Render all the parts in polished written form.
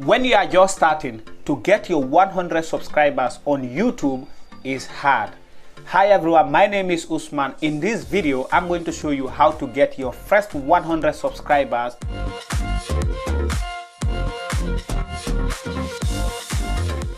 When you are just starting, to get your 100 subscribers on YouTube is hard. Hi everyone, my name is Usman. In this video, I'm going to show you how to get your first 100 subscribers.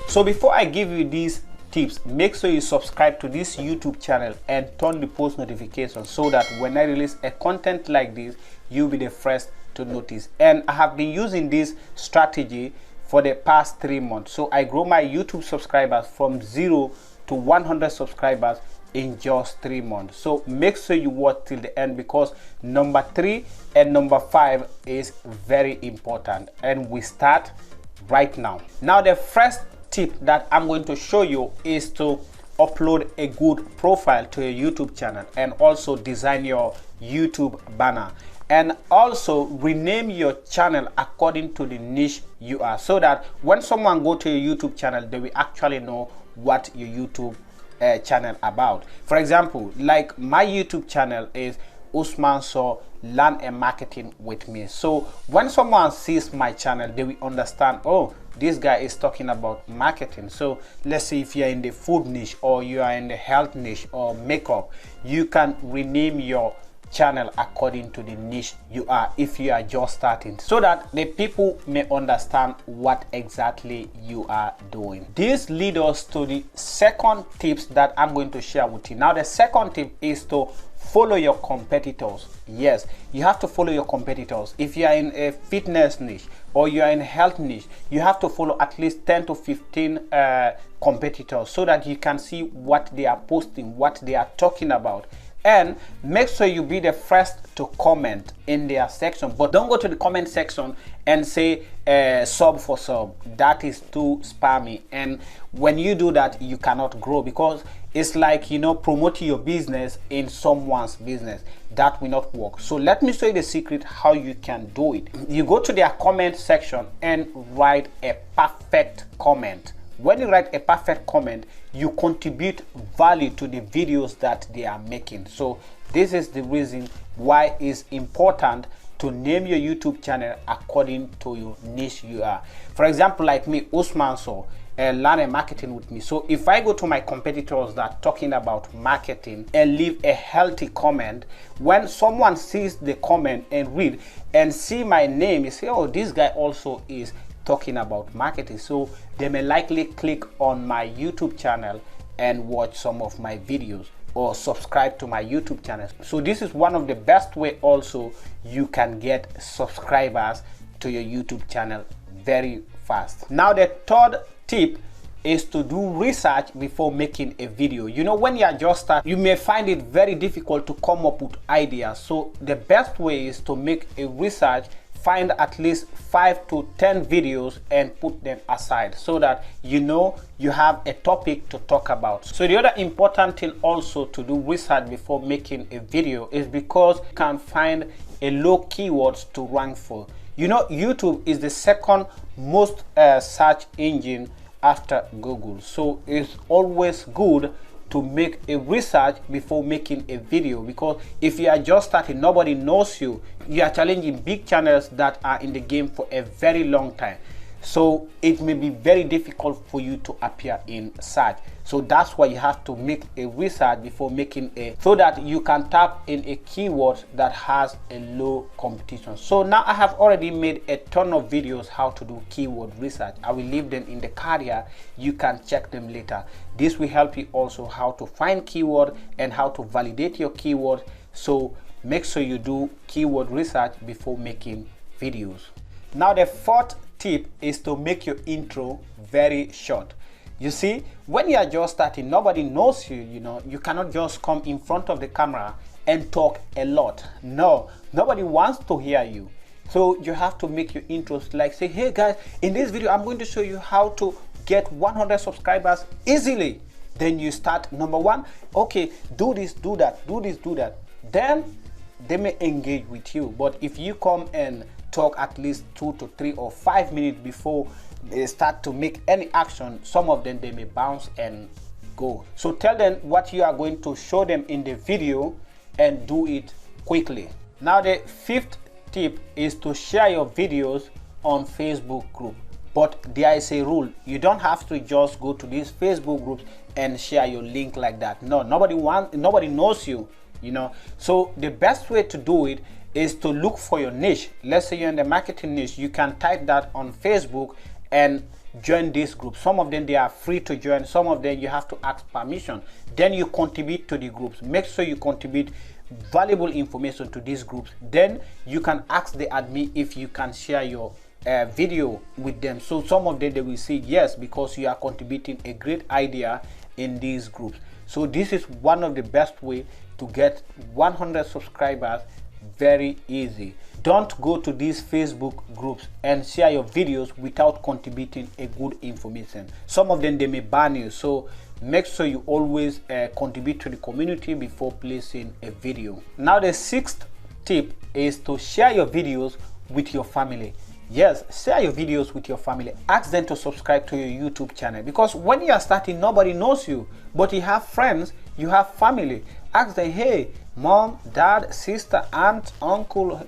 So before I give you these tips, make sure you subscribe to this YouTube channel and turn the post notifications so that when I release a content like this, you'll be the first to notice. And I have been using this strategy for the past 3 months. So I grow my YouTube subscribers from 0 to 100 subscribers in just 3 months. So make sure you watch till the end, because number 3 and number 5 is very important, and we start right now. Now the first tip that I'm going to show you is to upload a good profile to your YouTube channel, and also design your YouTube banner, and also rename your channel according to the niche you are, so that when someone go to your YouTube channel, they will actually know what your YouTube channel about. For example, like my YouTube channel is Usman So Learn and Marketing with Me. So when someone sees my channel, they will understand, oh, this guy is talking about marketing. So let's say if you're in the food niche, or you are in the health niche, or makeup, you can rename your channel according to the niche you are if you are just starting, so that the people may understand what exactly you are doing. This leads us to the second tips that I'm going to share with you. Now the second tip is to follow your competitors. Yes, you have to follow your competitors. If you are in a fitness niche or you are in a health niche, you have to follow at least 10 to 15 competitors, so that you can see what they are posting, what they are talking about. And make sure you be the first to comment in their section, but don't go to the comment section and say sub for sub. That is too spammy, and when you do that, you cannot grow, because it's like, you know, promoting your business in someone's business. That will not work. So let me show you the secret how you can do it. You go to their comment section and write a perfect comment. When you write a perfect comment, you contribute value to the videos that they are making. So this is the reason why it's important to name your YouTube channel according to your niche you are. For example, like me, Usman So Learn and Marketing with Me. So if I go to my competitors that are talking about marketing and leave a healthy comment, when someone sees the comment and read and see my name, you say, oh, this guy also is talking about marketing. So they may likely click on my YouTube channel and watch some of my videos, or subscribe to my YouTube channel. So this is one of the best way also you can get subscribers to your YouTube channel very fast. Now the third tip is to do research before making a video. You know, when you are just starting, you may find it very difficult to come up with ideas. So the best way is to make a research, find at least 5 to 10 videos and put them aside, so that you know you have a topic to talk about. So the other important thing also to do research before making a video is because you can find a low keywords to rank for. You know, YouTube is the second most search engine after Google. So it's always good to make a research before making a video, because if you are just starting, nobody knows you, you are challenging big channels that are in the game for a very long time. So it may be very difficult for you to appear in search. So that's why you have to make a research before making so that you can tap in a keyword that has a low competition. So now I have already made a ton of videos how to do keyword research. I will leave them in the card here. You can check them later. This will help you also how to find keyword and how to validate your keyword. So make sure you do keyword research before making videos. Now the fourth tip is to make your intro very short. You see, when you are just starting, nobody knows you, you know, you cannot just come in front of the camera and talk a lot. No, nobody wants to hear you. So you have to make your intros like, say, hey guys, in this video, I'm going to show you how to get 100 subscribers easily. Then you start, number 1, okay, do this, do that, do this, do that. Then they may engage with you. But if you come and talk at least 2 to 3 or 5 minutes before they start to make any action, some of them, they may bounce and go. So tell them what you are going to show them in the video and do it quickly. Now the fifth tip is to share your videos on Facebook group. but there is a rule. You don't have to just go to these Facebook groups and share your link like that. No, nobody knows you, you know. So the best way to do it is to look for your niche. Let's say you're in the marketing niche, you can type that on Facebook and join this group. Some of them they are free to join, some of them you have to ask permission. Then you contribute to the groups. Make sure you contribute valuable information to these groups. Then you can ask the admin if you can share your video with them. So some of them they will say yes, because you are contributing a great idea in these groups. So this is one of the best way to get 100 subscribers very easy. Don't go to these Facebook groups and share your videos without contributing a good information. Some of them they may ban you, so make sure you always contribute to the community before placing a video. Now the sixth tip is to share your videos with your family. Yes, share your videos with your family. Ask them to subscribe to your YouTube channel, because when you are starting, nobody knows you, but you have friends, you have family. Ask them, hey, mom, dad, sister, aunt, uncle,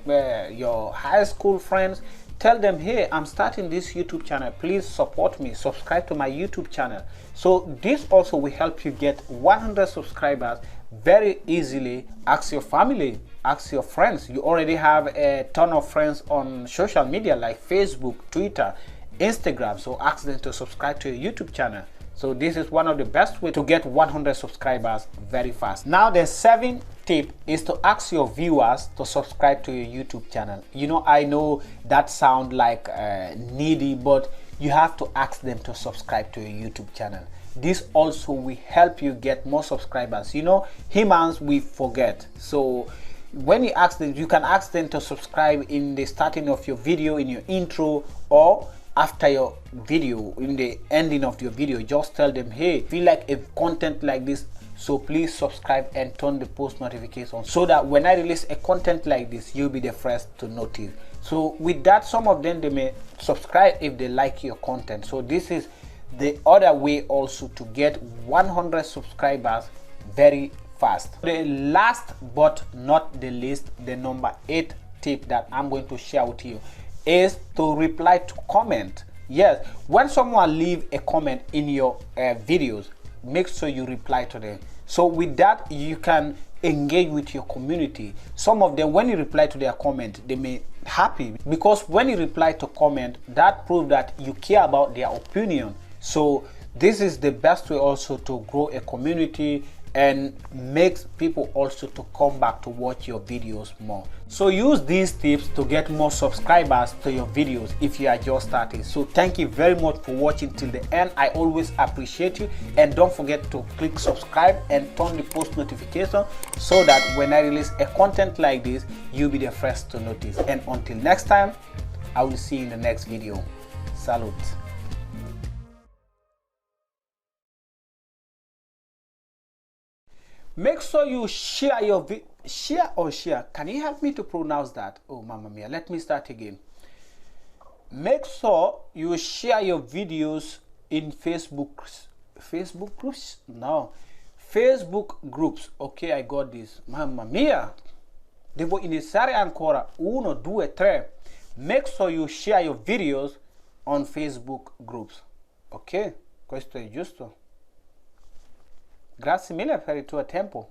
your high school friends. Tell them, hey, I'm starting this YouTube channel. Please support me. Subscribe to my YouTube channel. So this also will help you get 100 subscribers very easily. Ask your family, ask your friends. You already have a ton of friends on social media like Facebook, Twitter, Instagram. So ask them to subscribe to your YouTube channel. So this is one of the best way to get 100 subscribers very fast. Now the seventh tip is to ask your viewers to subscribe to your YouTube channel. You know, I know that sound like needy, but you have to ask them to subscribe to your YouTube channel. This also will help you get more subscribers. You know, humans, we forget. So when you ask them, you can ask them to subscribe in the starting of your video, in your intro, or after your video, in the ending of your video. Just tell them, hey, feel like a content like this, so please subscribe and turn the post notification, so that when I release a content like this, you'll be the first to notice. So with that, some of them they may subscribe if they like your content. So this is the other way also to get 100 subscribers very fast. The last but not the least, the number 8 tip that I'm going to share with you is to reply to comment. Yes, when someone leave a comment in your videos, make sure you reply to them. So with that, you can engage with your community. Some of them, when you reply to their comment, they may happy, because when you reply to comment, that proves that you care about their opinion. So this is the best way also to grow a community and makes people also to come back to watch your videos more. So use these tips to get more subscribers to your videos if you are just starting. So thank you very much for watching till the end. I always appreciate you, and don't forget to click subscribe and turn the post notification, so that when I release a content like this, you'll be the first to notice. And until next time, I will see you in the next video. Salute. Make sure you share your share. Can you help me to pronounce that? Oh, mamma mia. Let me start again. Make sure you share your videos in Facebook groups. No, Facebook groups. Okay, I got this. Mamma mia. Devo iniziare ancora. 1, 2, 3. Make sure you share your videos on Facebook groups. Ok, questo è giusto. Grazie mille per il tuo tempo.